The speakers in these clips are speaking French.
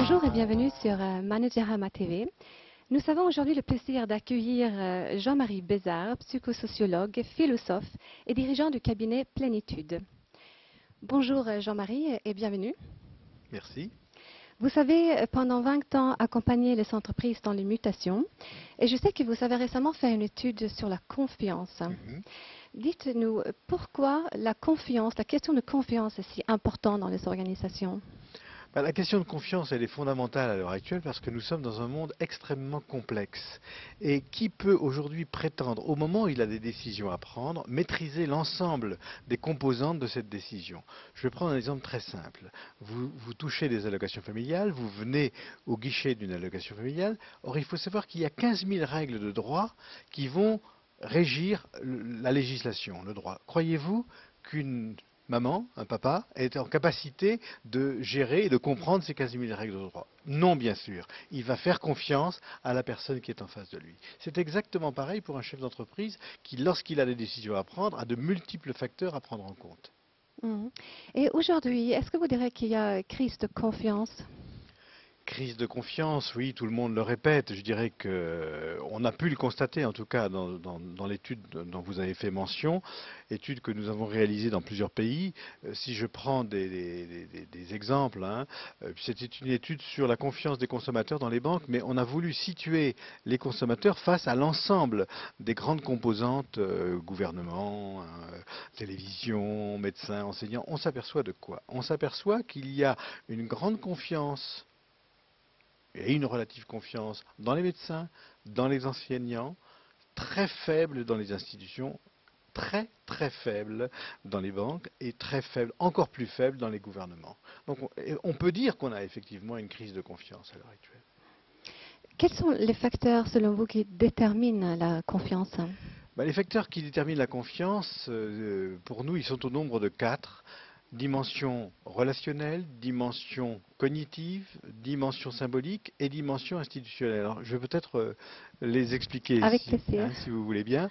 Bonjour et bienvenue sur Managerama TV. Nous avons aujourd'hui le plaisir d'accueillir Jean-Marie Bézard, psychosociologue, philosophe et dirigeant du cabinet Plénitude. Bonjour Jean-Marie et bienvenue. Merci. Vous avez pendant 20 ans accompagné les entreprises dans les mutations et je sais que vous avez récemment fait une étude sur la confiance. Dites-nous pourquoi la confiance, la question de confiance est si importante dans les organisations? La question de confiance, elle est fondamentale à l'heure actuelle parce que nous sommes dans un monde extrêmement complexe. Et qui peut aujourd'hui prétendre, au moment où il a des décisions à prendre, maîtriser l'ensemble des composantes de cette décision? Je vais prendre un exemple très simple. Vous touchez des allocations familiales, vous venez au guichet d'une allocation familiale. Or, il faut savoir qu'il y a 15 000 règles de droit qui vont régir la législation, le droit. Croyez-vous qu'une maman, un papa, est en capacité de gérer et de comprendre ces 15 000 règles de droit? Non, bien sûr. Il va faire confiance à la personne qui est en face de lui. C'est exactement pareil pour un chef d'entreprise qui, lorsqu'il a des décisions à prendre, a de multiples facteurs à prendre en compte. Et aujourd'hui, est-ce que vous direz qu'il y a une crise de confiance? Crise de confiance, oui, tout le monde le répète. Je dirais qu'on a pu le constater, en tout cas dans l'étude dont vous avez fait mention, étude que nous avons réalisée dans plusieurs pays. Si je prends des exemples, c'était une étude sur la confiance des consommateurs dans les banques, mais on a voulu situer les consommateurs face à l'ensemble des grandes composantes, gouvernement, télévision, médecins, enseignants. On s'aperçoit de quoi? On s'aperçoit qu'il y a une grande confiance et une relative confiance dans les médecins, dans les enseignants, très faible dans les institutions, très très faible dans les banques et très faible, encore plus faible dans les gouvernements. Donc on peut dire qu'on a effectivement une crise de confiance à l'heure actuelle. Quels sont les facteurs, selon vous, qui déterminent la confiance? Les facteurs qui déterminent la confiance, pour nous, ils sont au nombre de 4. Dimension relationnelle, dimension cognitive, dimension symbolique et dimension institutionnelle. Alors, je vais peut-être les expliquer Avec plaisir. si vous voulez bien.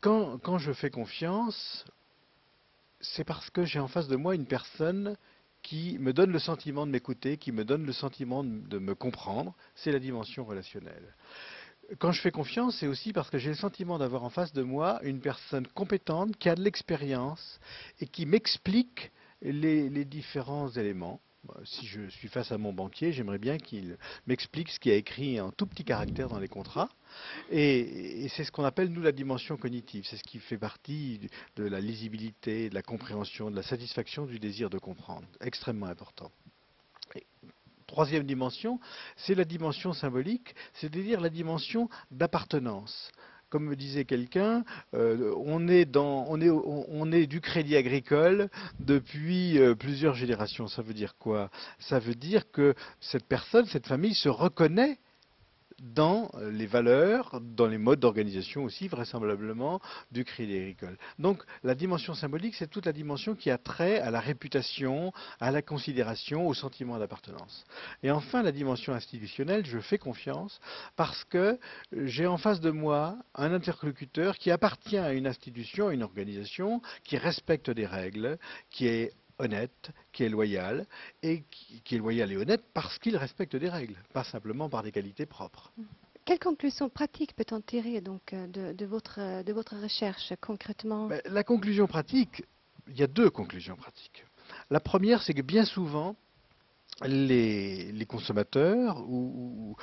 Quand je fais confiance, c'est parce que j'ai en face de moi une personne qui me donne le sentiment de m'écouter, qui me donne le sentiment de me comprendre. C'est la dimension relationnelle. Quand je fais confiance, c'est aussi parce que j'ai le sentiment d'avoir en face de moi une personne compétente qui a de l'expérience et qui m'explique les différents éléments. Si je suis face à mon banquier, j'aimerais bien qu'il m'explique ce qui est écrit en tout petit caractère dans les contrats. Et c'est ce qu'on appelle, nous, la dimension cognitive. C'est ce qui fait partie de la lisibilité, de la compréhension, de la satisfaction du désir de comprendre. Extrêmement important. Troisième dimension, c'est la dimension symbolique, c'est-à-dire la dimension d'appartenance. Comme me disait quelqu'un, on est du Crédit Agricole depuis plusieurs générations. Ça veut dire quoi? Ça veut dire que cette personne, cette famille se reconnaît dans les valeurs, dans les modes d'organisation aussi, vraisemblablement, du Crédit Agricole. Donc la dimension symbolique, c'est toute la dimension qui a trait à la réputation, à la considération, au sentiment d'appartenance. Et enfin, la dimension institutionnelle, je fais confiance parce que j'ai en face de moi un interlocuteur qui appartient à une institution, à une organisation, qui respecte des règles, qui est honnête, qui est loyal, et qui est loyal et honnête parce qu'il respecte des règles, pas simplement par des qualités propres. Quelles conclusions pratiques peut-on tirer donc de votre recherche concrètement? La conclusion pratique, il y a 2 conclusions pratiques. La première, c'est que bien souvent, les consommateurs ou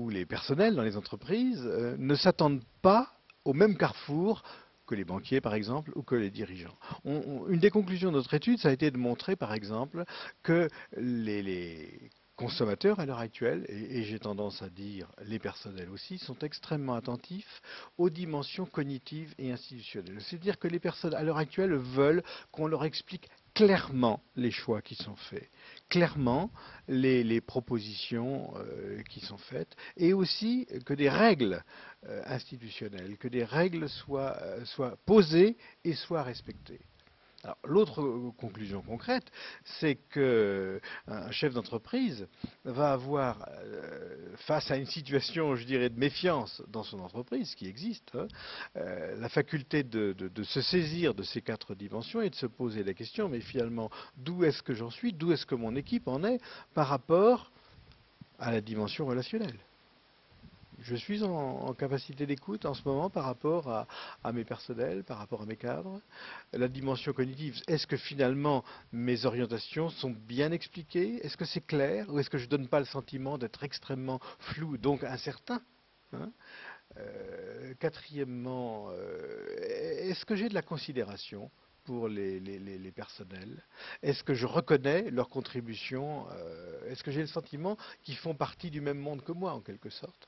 les personnels dans les entreprises ne s'attendent pas au même carrefour que les banquiers, par exemple, ou que les dirigeants. Une des conclusions de notre étude, ça a été de montrer, par exemple, que les consommateurs à l'heure actuelle, et j'ai tendance à dire les personnels aussi, sont extrêmement attentifs aux dimensions cognitives et institutionnelles. C'est-à-dire que les personnes à l'heure actuelle veulent qu'on leur explique clairement les choix qui sont faits, clairement les propositions qui sont faites, et aussi que des règles institutionnelles, que des règles soient posées et soient respectées. L'autre conclusion concrète, c'est qu'un chef d'entreprise va avoir, face à une situation, je dirais, de méfiance dans son entreprise, qui existe, la faculté de se saisir de ces 4 dimensions et de se poser la question, mais finalement, d'où est-ce que j'en suis, d'où est-ce que mon équipe en est par rapport à la dimension relationnelle. Je suis en capacité d'écoute en ce moment par rapport à mes personnels, par rapport à mes cadres. La dimension cognitive, est-ce que finalement mes orientations sont bien expliquées? Est-ce que c'est clair? Ou est-ce que je ne donne pas le sentiment d'être extrêmement flou, donc incertain, hein? Quatrièmement, est-ce que j'ai de la considération pour les personnels? Est-ce que je reconnais leur contribution? Est-ce que j'ai le sentiment qu'ils font partie du même monde que moi, en quelque sorte?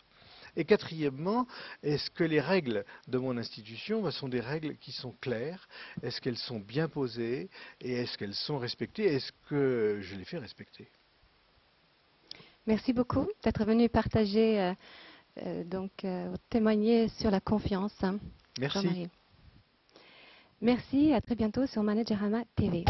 Et quatrièmement, est-ce que les règles de mon institution sont des règles qui sont claires? Est-ce qu'elles sont bien posées? Et est-ce qu'elles sont respectées? Est-ce que je les fais respecter? Merci beaucoup d'être venu partager, témoigner sur la confiance. Merci. Jean-Marie. Merci, à très bientôt sur Managerama TV.